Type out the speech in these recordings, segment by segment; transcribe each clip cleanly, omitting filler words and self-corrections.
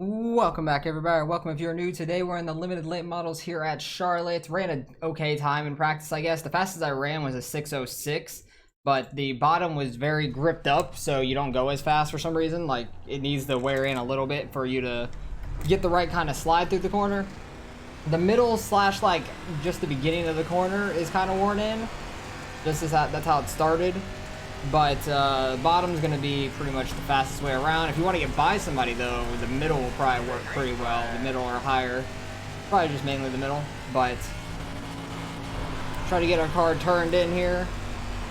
Welcome back, everybody. Welcome if you're new. Today we're in the limited late models here at Charlotte. Ran an okay time in practice, I guess. The fastest I ran was a 6:06, but the bottom was very gripped up, so you don't go as fast for some reason. Like, it needs to wear in a little bit for you to get the right kind of slide through the corner. The middle slash, like, just the beginning of the corner is kind of worn in. That's how it started. But bottom's going to be pretty much the fastest way around. If you want to get by somebody, though, the middle will probably work pretty well. The middle or higher. Probably just mainly the middle. But try to get our car turned in here.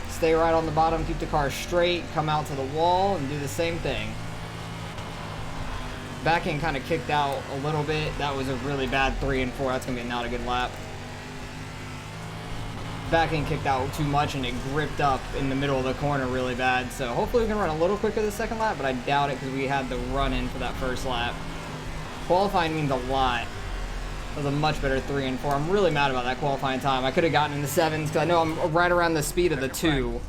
Stay right on the bottom. Keep the car straight. Come out to the wall and do the same thing. Back end kind of kicked out a little bit. That was a really bad 3 and 4. That's going to be not a good lap. Back end kicked out too much and it gripped up in the middle of the corner really bad. So hopefully we can run a little quicker the second lap, but I doubt it because we had the run in for that first lap. Qualifying means a lot. That was a much better 3 and 4. I'm really mad about that qualifying time. I could have gotten in the 7s because I know I'm right around the speed of the 2.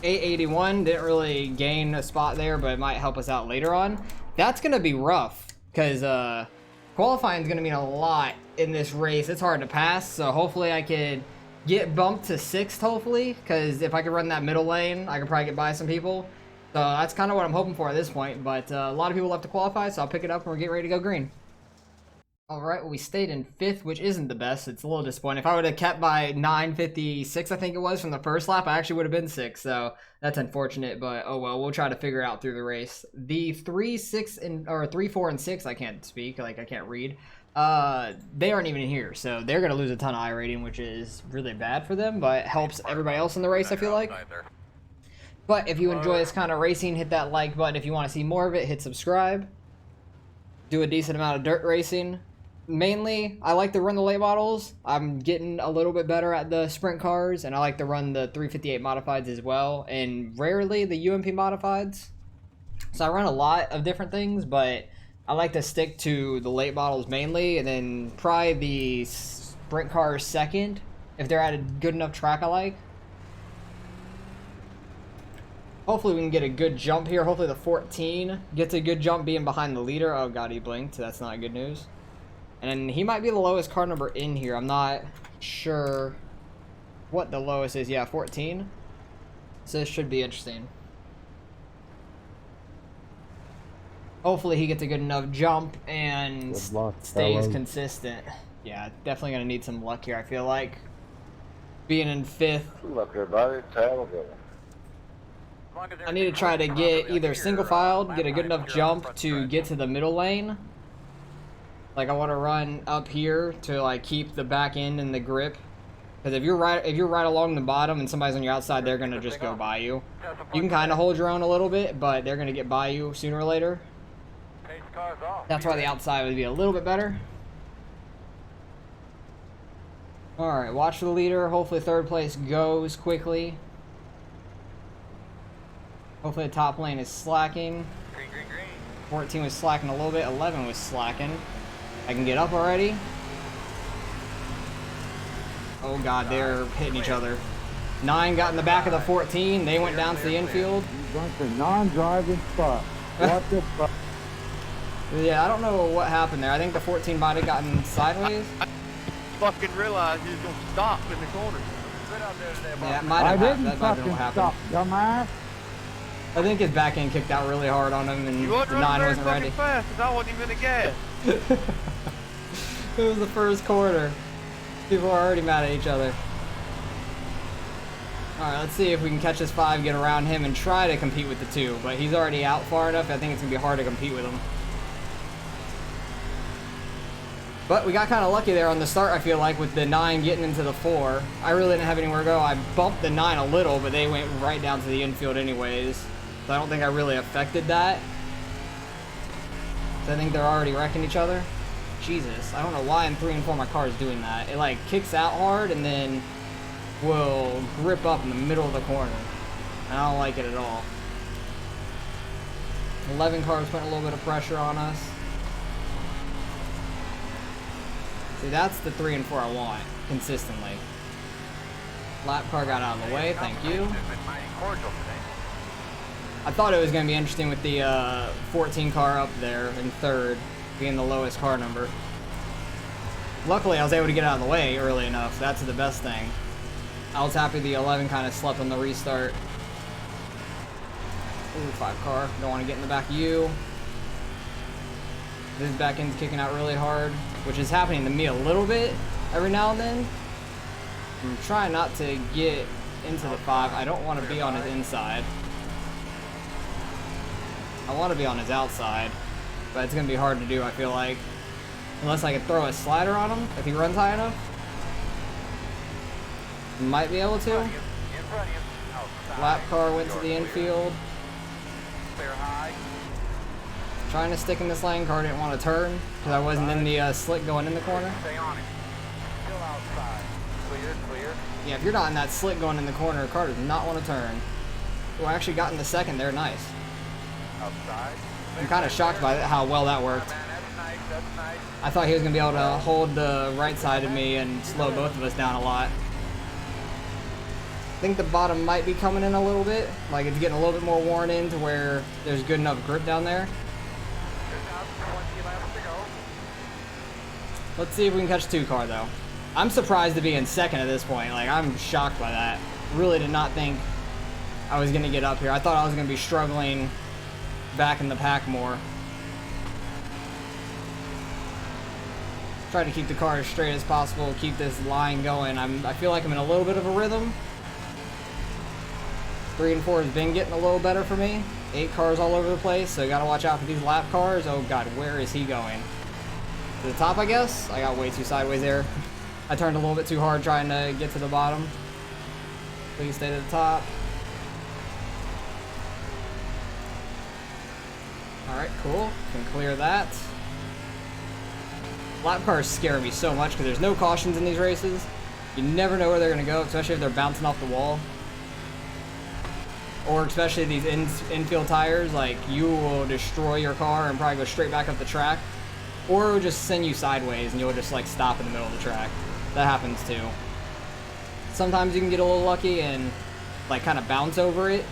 881 didn't really gain a spot there, but it might help us out later on. That's going to be rough because qualifying is going to mean a lot in this race. It's hard to pass, so hopefully I could get bumped to 6th, hopefully, because if I could run that middle lane, I could probably get by some people. So that's kind of what I'm hoping for at this point, but a lot of people left to qualify, so I'll pick it up and we're getting ready to go green. Alright, well, we stayed in 5th, which isn't the best. It's a little disappointing. If I would have kept by 9:56, I think it was, from the first lap, I actually would have been 6th, so that's unfortunate, but oh well, we'll try to figure it out through the race. The 3, 6, or 3, 4, and 6, I can't speak, like I can't read. They aren't even in here, so they're going to lose a ton of iRating, which is really bad for them, but helps everybody else in the race, I feel like. But if you enjoy this kind of racing, hit that like button. If you want to see more of it, hit subscribe. Do a decent amount of dirt racing. Mainly, I like to run the late models. I'm getting a little bit better at the sprint cars, and I like to run the 358 modifieds as well, and rarely the UMP modifieds. So I run a lot of different things, but I like to stick to the late models mainly, and then probably the sprint cars second, if they're at a good enough track I like. Hopefully we can get a good jump here. Hopefully the 14 gets a good jump being behind the leader. Oh god, he blinked. That's not good news. And he might be the lowest car number in here. I'm not sure what the lowest is. Yeah, 14. So this should be interesting. Hopefully he gets a good enough jump and stays consistent. Yeah, definitely going to need some luck here, I feel like. Being in 5th. Look, everybody, I need to try to get either single filed, get a good enough jump to get to the middle lane. Like I want to run up here to like keep the back end and the grip. Because if you're right along the bottom and somebody's on your outside, they're going to just go by you. You can kind of hold your own a little bit, but they're going to get by you sooner or later. That's why the outside would be a little bit better. Alright, watch for the leader. Hopefully 3rd place goes quickly. Hopefully the top lane is slacking. 14 was slacking a little bit. 11 was slacking. I can get up already. Oh god, they're hitting each other. 9 got in the back of the 14. They went down to the infield. You went to non-driving spot. What the fuck? Yeah, I don't know what happened there. I think the 14 might have gotten sideways. I fucking realized he was going to stop in the corner. Yeah, it might have happened. That might have been what happened. Dumbass. I think his back end kicked out really hard on him, and You the wasn't 9 running very wasn't ready. fast, because I wasn't even a gas. It was the first quarter. People are already mad at each other. Alright, let's see if we can catch this 5, get around him, and try to compete with the 2. But he's already out far enough, I think it's going to be hard to compete with him. But we got kind of lucky there on the start, I feel like, with the 9 getting into the 4. I really didn't have anywhere to go. I bumped the 9 a little, but they went right down to the infield anyways. So I don't think I really affected that. So I think they're already wrecking each other. Jesus, I don't know why in 3 and 4 my car is doing that. It like kicks out hard and then will grip up in the middle of the corner. And I don't like it at all. 11 cars putting a little bit of pressure on us. See, that's the 3 and 4 I want, consistently. Lap car got out of the way, thank you. I thought it was going to be interesting with the 14 car up there in third, being the lowest car number. Luckily, I was able to get out of the way early enough. That's the best thing. I was happy the 11 kind of slept on the restart. Ooh, 5 car. Don't want to get in the back of you. This back end's kicking out really hard, which is happening to me a little bit every now and then. I'm trying not to get into the 5. I don't want to be on his inside. I want to be on his outside, but it's going to be hard to do, I feel like. Unless I could throw a slider on him if he runs high enough. Might be able to. Lap car went to the infield. Trying to stick in this lane. Car didn't want to turn because I wasn't in the slick going in the corner. Yeah, if you're not in that slick going in the corner, car does not want to turn. Oh, I actually got in the second there. Nice. I'm kind of shocked by how well that worked. I thought he was going to be able to hold the right side of me and slow both of us down a lot. I think the bottom might be coming in a little bit. Like it's getting a little bit more worn in to where there's good enough grip down there. Let's see if we can catch 2 car though. I'm surprised to be in second at this point. Like I'm shocked by that. Really did not think I was going to get up here. I thought I was going to be struggling back in the pack more. Try to keep the car as straight as possible, keep this line going. I feel like I'm in a little bit of a rhythm. 3 and 4 has been getting a little better for me. 8 cars all over the place, so you gotta watch out for these lap cars. Oh god, where is he going? To the top, I guess? I got way too sideways there. I turned a little bit too hard trying to get to the bottom. Please stay to the top. Alright, cool. Can clear that. Lap cars scare me so much because there's no cautions in these races. You never know where they're going to go, especially if they're bouncing off the wall. Or especially these infield tires, like you will destroy your car and probably go straight back up the track. Or it will just send you sideways and you'll just like stop in the middle of the track. That happens too. Sometimes you can get a little lucky and like kind of bounce over it.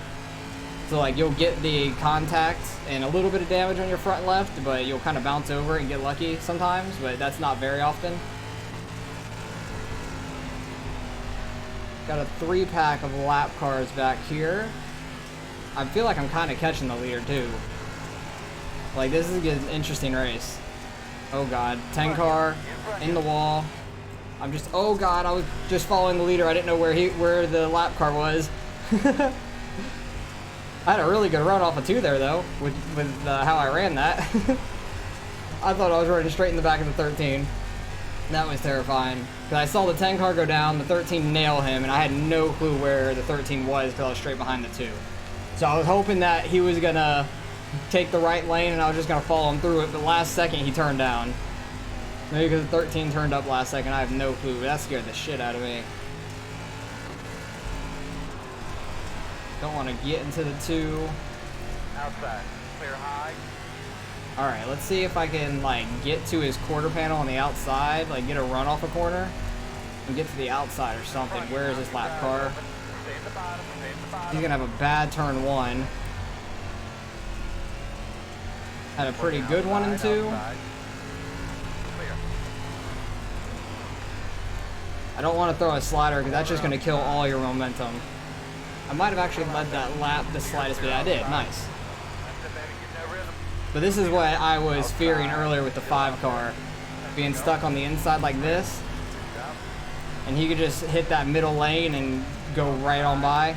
So like you'll get the contact and a little bit of damage on your front left, but you'll kind of bounce over it and get lucky sometimes, but that's not very often. Got a 3-pack of lap cars back here. I feel like I'm kind of catching the leader too. Like this is an interesting race. Oh god, 10 car in the wall. I'm just, oh god, I was just following the leader. I didn't know where the lap car was. I had a really good run off of 2 there though, with how I ran that. I thought I was running straight in the back of the 13. That was terrifying. Because I saw the 10 car go down, the 13 nail him, and I had no clue where the 13 was because I was straight behind the 2. So I was hoping that he was going to take the right lane and I was just going to follow him through it, but last second he turned down. Maybe because the 13 turned up last second, I have no clue, but that scared the shit out of me. Don't want to get into the 2. Outside. Clear high. Alright, let's see if I can, like, get to his quarter panel on the outside, like, get a run off a corner, and get to the outside or something. Where is this lap car? He's gonna have a bad turn 1. Had a pretty good 1 and 2. I don't want to throw a slider, because that's just gonna kill all your momentum. I might have actually led that lap the slightest bit. I did. Nice. But this is what I was fearing earlier with the 5 car. Being stuck on the inside like this. And he could just hit that middle lane and go right on by.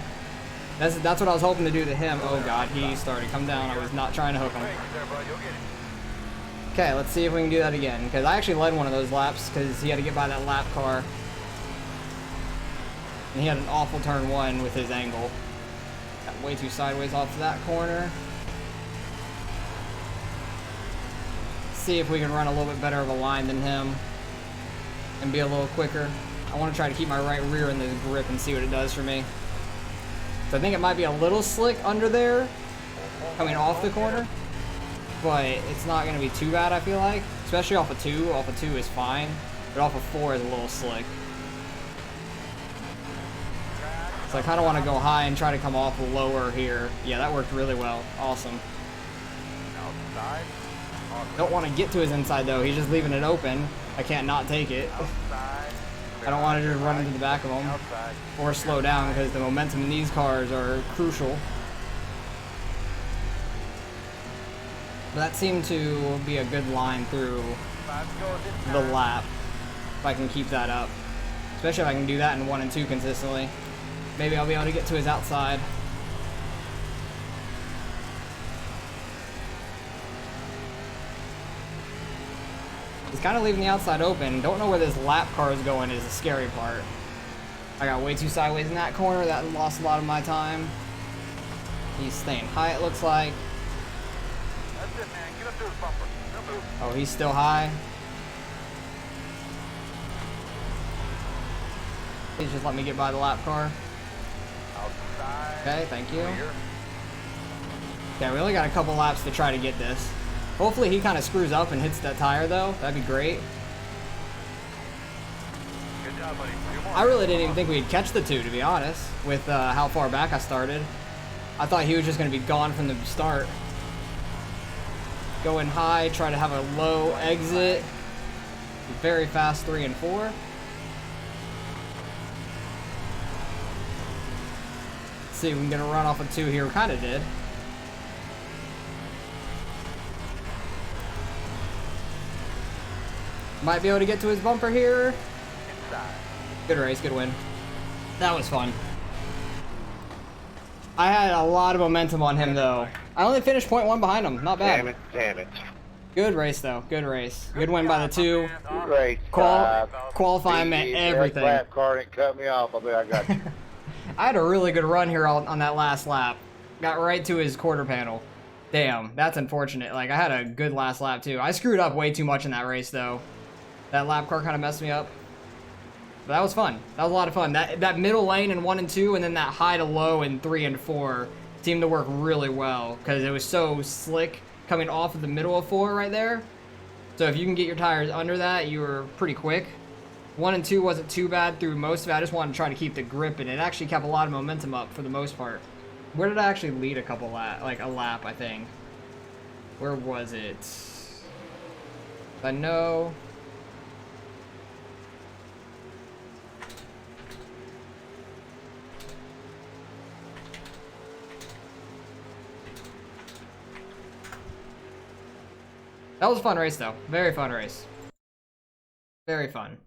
That's what I was hoping to do to him. Oh god, he started. Come down. I was not trying to hook him. Okay, let's see if we can do that again. Because I actually led one of those laps because he had to get by that lap car. And he had an awful turn 1 with his angle. Got way too sideways off to that corner. See if we can run a little bit better of a line than him. And be a little quicker. I want to try to keep my right rear in this grip and see what it does for me. So I think it might be a little slick under there. Coming off the corner. But it's not going to be too bad, I feel like. Especially off of 2. Off of 2 is fine. But off of 4 is a little slick. So I kind of want to go high and try to come off lower here. Yeah, that worked really well. Awesome. Outside. Don't want to get to his inside though. He's just leaving it open. I can't not take it. Outside. I don't want to just run into the back of him Outside. or slow down because the momentum in these cars are crucial. But that seemed to be a good line through the lap. If I can keep that up. Especially if I can do that in 1 and 2 consistently. Maybe I'll be able to get to his outside. He's kind of leaving the outside open. Don't know where this lap car is going is the scary part. I got way too sideways in that corner. That lost a lot of my time. He's staying high, it looks like. That's it, man. Get up to his bumper. Don't move. Oh, he's still high. Please just let me get by the lap car. Outside. Okay, thank you. Clear. Okay, we only got a couple laps to try to get this. Hopefully he kind of screws up and hits that tire though. That'd be great. Good job, buddy. Two more. I really didn't even think we'd catch the two, to be honest, with how far back I started. I thought he was just going to be gone from the start. Going high, try to have a low exit. Very fast 3 and 4. Let's see if we can get a run off of 2 here. We kind of did. Might be able to get to his bumper here. Inside. Good race, good win. That was fun. I had a lot of momentum on him though. I only finished 0.1 behind him. Not bad. Damn it, damn it. Good race though. Good race. Good win by the 2. Great. Qualifying meant everything. Lap car didn't cut me off. I bet I got you. I had a really good run here on that last lap. Got right to his quarter panel. Damn, that's unfortunate. Like I had a good last lap too. I screwed up way too much in that race though. That lap car kind of messed me up. But that was fun. That was a lot of fun. That middle lane in 1 and 2, and then that high to low in 3 and 4 seemed to work really well because it was so slick coming off of the middle of 4 right there. So if you can get your tires under that, you were pretty quick. 1 and 2 wasn't too bad through most of it. I just wanted to try to keep the grip, and it actually kept a lot of momentum up for the most part. Where did I actually lead a couple like a lap, I think? Where was it? I know. That was a fun race, though. Very fun race. Very fun.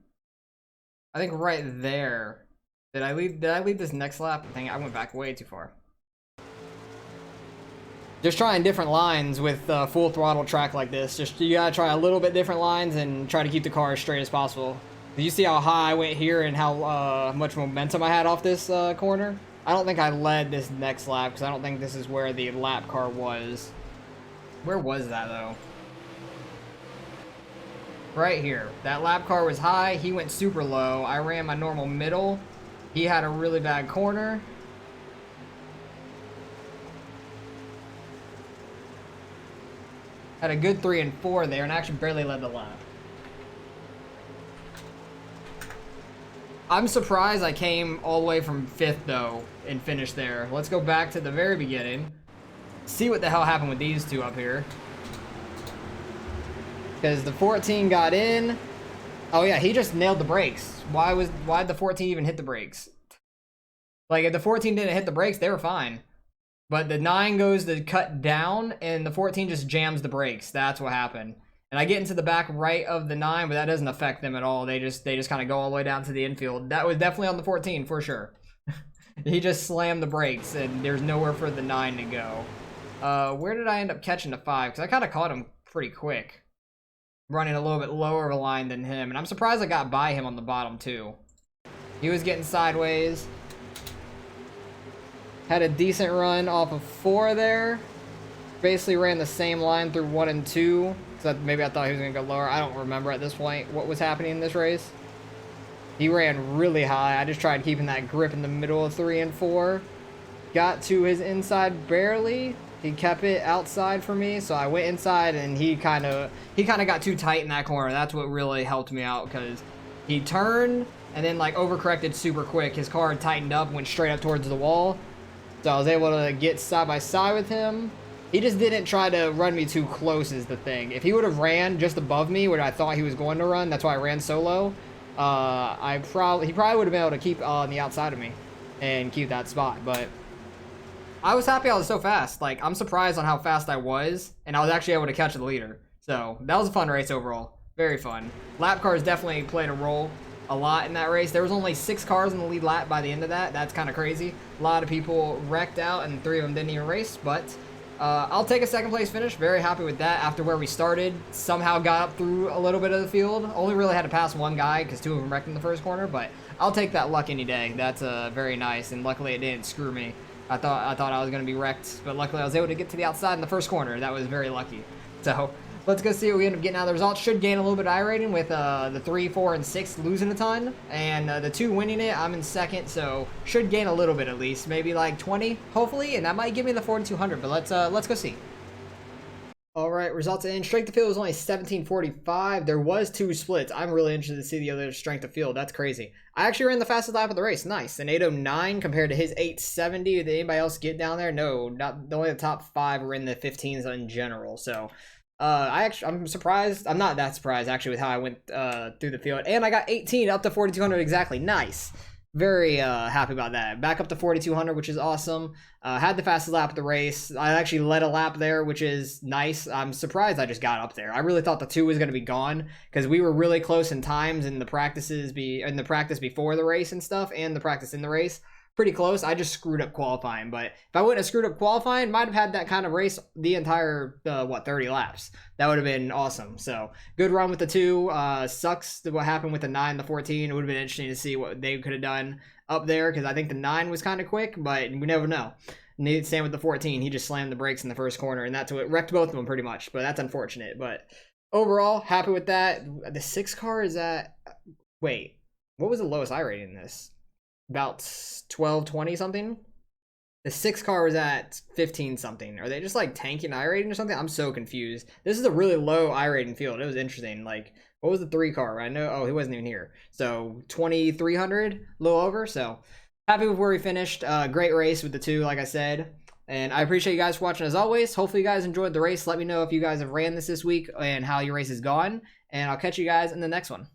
I think right there. Did I lead this next lap? I think I went back way too far. Just trying different lines with full throttle track like this. Just you gotta try a little bit different lines and try to keep the car as straight as possible. Did you see how high I went here and how much momentum I had off this corner? I don't think I led this next lap because I don't think this is where the lap car was. Where was that though? Right here. That lap car was high. He went super low. I ran my normal middle. He had a really bad corner. Had a good 3 and 4 there and actually barely led the lap. I'm surprised I came all the way from 5th though and finished there. Let's go back to the very beginning. See what the hell happened with these two up here. Because the 14 got in. Oh yeah, he just nailed the brakes. Why'd the 14 even hit the brakes? Like if the 14 didn't hit the brakes, they were fine. But the 9 goes to cut down and the 14 just jams the brakes. That's what happened. And I get into the back right of the 9, but that doesn't affect them at all. They just kind of go all the way down to the infield. That was definitely on the 14 for sure. He just slammed the brakes and there's nowhere for the 9 to go. Where did I end up catching the 5? Because I kind of caught him pretty quick. Running a little bit lower of a line than him, and I'm surprised I got by him on the bottom too. He was getting sideways. Had a decent run off of 4 there. Basically ran the same line through 1 and 2. So maybe I thought he was gonna go lower. I don't remember at this point what was happening in this race. He ran really high. I just tried keeping that grip in the middle of 3 and 4. Got to his inside barely. He kept it outside for me, so I went inside and he kind of got too tight in that corner. That's what really helped me out because he turned and then like overcorrected super quick. His car tightened up, went straight up towards the wall. So I was able to get side by side with him. He just didn't try to run me too close is the thing. If he would have ran just above me, where I thought he was going to run, that's why I ran solo. He probably would have been able to keep on the outside of me and keep that spot. But I was happy I was so fast. Like, I'm surprised on how fast I was, and I was actually able to catch the leader. So that was a fun race overall. Very fun. Lap cars definitely played a role a lot in that race. There was only 6 cars in the lead lap by the end of that. That's kind of crazy. A lot of people wrecked out, and 3 of them didn't even race, but I'll take a second place finish. Very happy with that. After where we started, somehow got up through a little bit of the field. Only really had to pass one guy because 2 of them wrecked in the first corner, but I'll take that luck any day. That's very nice, and luckily it didn't screw me. I thought I was going to be wrecked, but luckily I was able to get to the outside in the first corner. That was very lucky. So let's go see what we end up getting out of the results. Should gain a little bit of iRating with the 3, 4, and 6 losing a ton, and the 2 winning it. I'm in second, so should gain a little bit at least, maybe like 20, hopefully, and that might give me the 4,200. But let's go see. All right, results in. Strength of field was only 1745. There was 2 splits. I'm really interested to see the other strength of field. That's crazy. I actually ran the fastest lap of the race. Nice. An 809 compared to his 870. Did anybody else get down there? No, not only the top 5 were in the 15s in general. So I'm surprised. I'm not that surprised actually with how I went through the field. And I got 18 up to 4,200 exactly. Nice. Very happy about that. Back up to 4,200, which is awesome. Had the fastest lap of the race. I actually led a lap there, which is nice. I'm surprised I just got up there. I really thought the 2 was going to be gone because we were really close in times in the practice before the race and stuff, and the practice in the race. Pretty close. I just screwed up qualifying, but if I wouldn't have screwed up qualifying, might have had that kind of race the entire 30 laps. That would have been awesome. So good run with the 2. Sucks what happened with the 9, the 14. It would have been interesting to see what they could have done up there because I think the 9 was kind of quick, but we never know. Same with the 14. He just slammed the brakes in the first corner, and that's what wrecked both of them pretty much. But that's unfortunate. But overall, happy with that. The 6 car is at. Wait, what was the lowest iRating in this? About 12, 20 something. The 6 car was at 15 something. Are they just like tanking iRating or something? I'm so confused. This is a really low iRating field. It was interesting. Like, what was the 3 car? I know. Oh, he wasn't even here. So 2,300, a little over. So happy with where we finished. Great race with the 2, like I said. And I appreciate you guys for watching as always. Hopefully you guys enjoyed the race. Let me know if you guys have ran this week and how your race has gone. And I'll catch you guys in the next one.